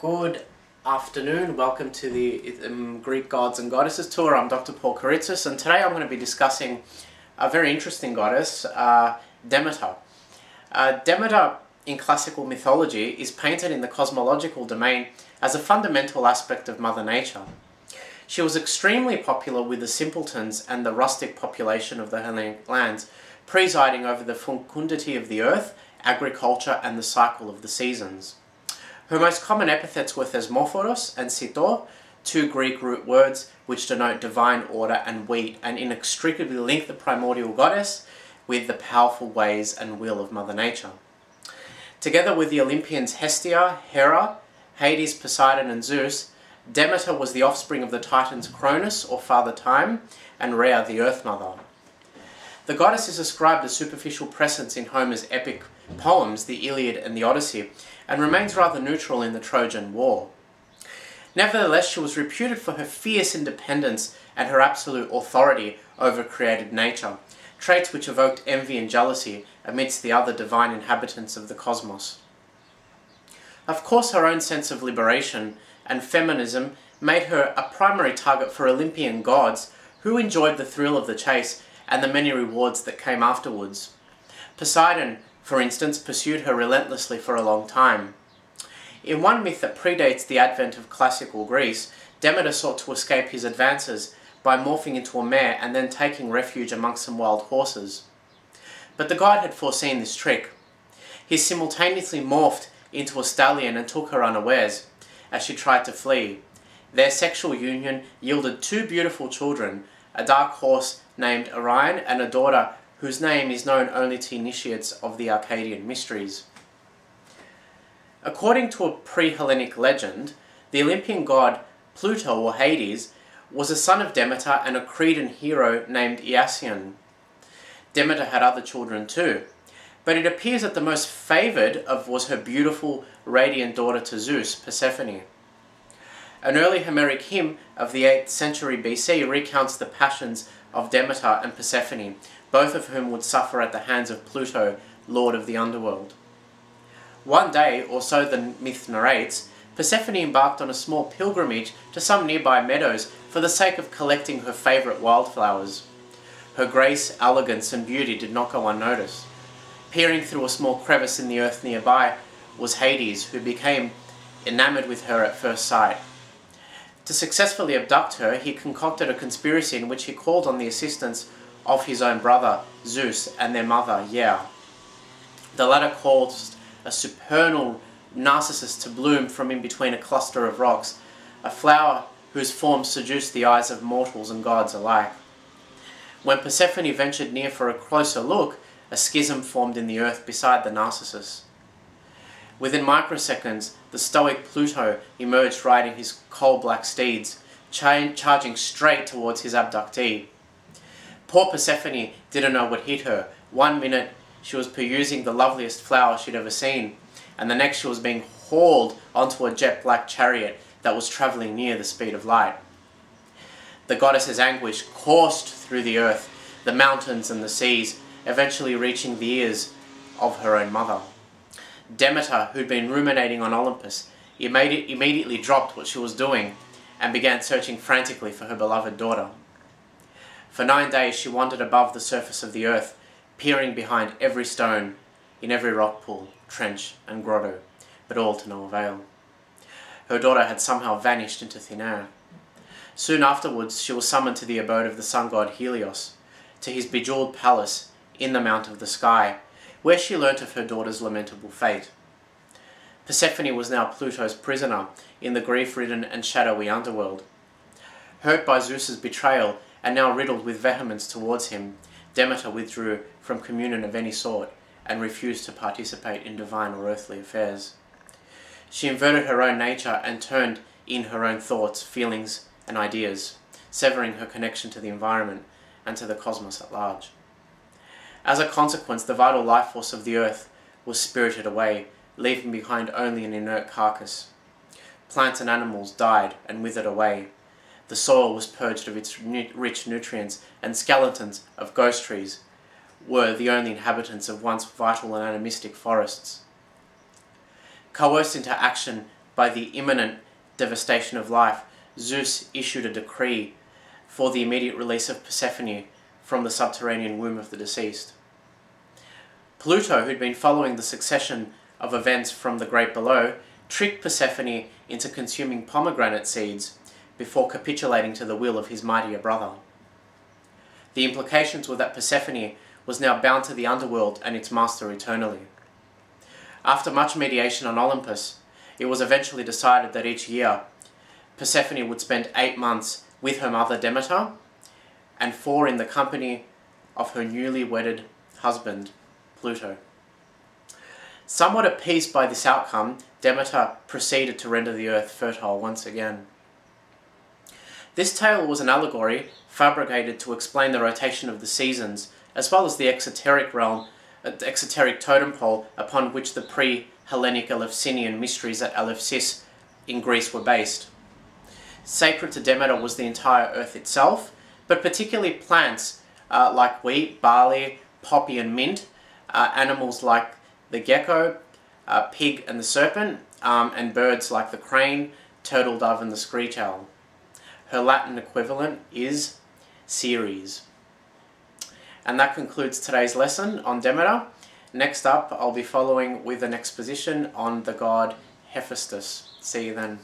Good afternoon, welcome to the Greek Gods and Goddesses tour. I'm Dr. Paul Kiritsis, and today I'm going to be discussing a very interesting goddess, Demeter. Demeter in classical mythology is painted in the cosmological domain as a fundamental aspect of Mother Nature. She was extremely popular with the simpletons and the rustic population of the Hellenic lands, presiding over the fecundity of the earth, agriculture and the cycle of the seasons. Her most common epithets were Thesmophoros and Sitor, two Greek root words which denote divine order and wheat, and inextricably link the primordial goddess with the powerful ways and will of Mother Nature. Together with the Olympians Hestia, Hera, Hades, Poseidon and Zeus, Demeter was the offspring of the Titans Cronus, or Father Time, and Rhea, the Earth Mother. The goddess is ascribed a superficial presence in Homer's epic poems, the Iliad and the Odyssey, and remains rather neutral in the Trojan War. Nevertheless, she was reputed for her fierce independence and her absolute authority over created nature, traits which evoked envy and jealousy amidst the other divine inhabitants of the cosmos. Of course, her own sense of liberation and feminism made her a primary target for Olympian gods who enjoyed the thrill of the chase and the many rewards that came afterwards. Poseidon, for instance, pursued her relentlessly for a long time. In one myth that predates the advent of classical Greece, Demeter sought to escape his advances by morphing into a mare and then taking refuge amongst some wild horses. But the god had foreseen this trick. He simultaneously morphed into a stallion and took her unawares as she tried to flee. Their sexual union yielded two beautiful children, a dark horse named Orion and a daughter whose name is known only to initiates of the Arcadian mysteries. According to a pre-Hellenic legend, the Olympian god Pluto, or Hades, was a son of Demeter and a Cretan hero named Iasion. Demeter had other children too, but it appears that the most favoured of was her beautiful, radiant daughter to Zeus, Persephone. An early Homeric hymn of the 8th century BC recounts the passions of Demeter and Persephone, both of whom would suffer at the hands of Pluto, lord of the underworld. One day, or so the myth narrates, Persephone embarked on a small pilgrimage to some nearby meadows for the sake of collecting her favourite wildflowers. Her grace, elegance and beauty did not go unnoticed. Peering through a small crevice in the earth nearby was Hades, who became enamoured with her at first sight. To successfully abduct her, he concocted a conspiracy in which he called on the assistance of his own brother, Zeus, and their mother, Rhea. The latter caused a supernal narcissus to bloom from in between a cluster of rocks, a flower whose form seduced the eyes of mortals and gods alike. When Persephone ventured near for a closer look, a schism formed in the earth beside the narcissus. Within microseconds, the stoic Pluto emerged riding his coal-black steeds, charging straight towards his abductee. Poor Persephone didn't know what hit her. One minute she was perusing the loveliest flower she'd ever seen, and the next she was being hauled onto a jet-black chariot that was travelling near the speed of light. The goddess's anguish coursed through the earth, the mountains and the seas, eventually reaching the ears of her own mother. Demeter, who'd been ruminating on Olympus, immediately dropped what she was doing and began searching frantically for her beloved daughter. For 9 days she wandered above the surface of the earth, peering behind every stone, in every rock pool, trench and grotto, but all to no avail. Her daughter had somehow vanished into thin air. Soon afterwards she was summoned to the abode of the sun god Helios, to his bejewelled palace in the mount of the sky, where she learnt of her daughter's lamentable fate. Persephone was now Pluto's prisoner in the grief-ridden and shadowy underworld. Hurt by Zeus's betrayal, and now riddled with vehemence towards him, Demeter withdrew from communion of any sort and refused to participate in divine or earthly affairs. She inverted her own nature and turned in her own thoughts, feelings and ideas, severing her connection to the environment and to the cosmos at large. As a consequence, the vital life force of the earth was spirited away, leaving behind only an inert carcass. Plants and animals died and withered away. The soil was purged of its rich nutrients, and skeletons of ghost trees were the only inhabitants of once vital and animistic forests. Coerced into action by the imminent devastation of life, Zeus issued a decree for the immediate release of Persephone from the subterranean womb of the deceased. Pluto, who'd been following the succession of events from the great below, tricked Persephone into consuming pomegranate seeds before capitulating to the will of his mightier brother. The implications were that Persephone was now bound to the underworld and its master eternally. After much mediation on Olympus, it was eventually decided that each year Persephone would spend 8 months with her mother Demeter and 4 in the company of her newly wedded husband Pluto. Somewhat appeased by this outcome, Demeter proceeded to render the earth fertile once again. This tale was an allegory fabricated to explain the rotation of the seasons, as well as the exoteric realm, exoteric totem pole upon which the pre-Hellenic Eleusinian mysteries at Eleusis in Greece were based. Sacred to Demeter was the entire earth itself, but particularly plants like wheat, barley, poppy and mint, animals like the gecko, pig and the serpent, and birds like the crane, turtle dove and the screech owl. Her Latin equivalent is Ceres. And that concludes today's lesson on Demeter. Next up, I'll be following with an exposition on the god Hephaestus. See you then.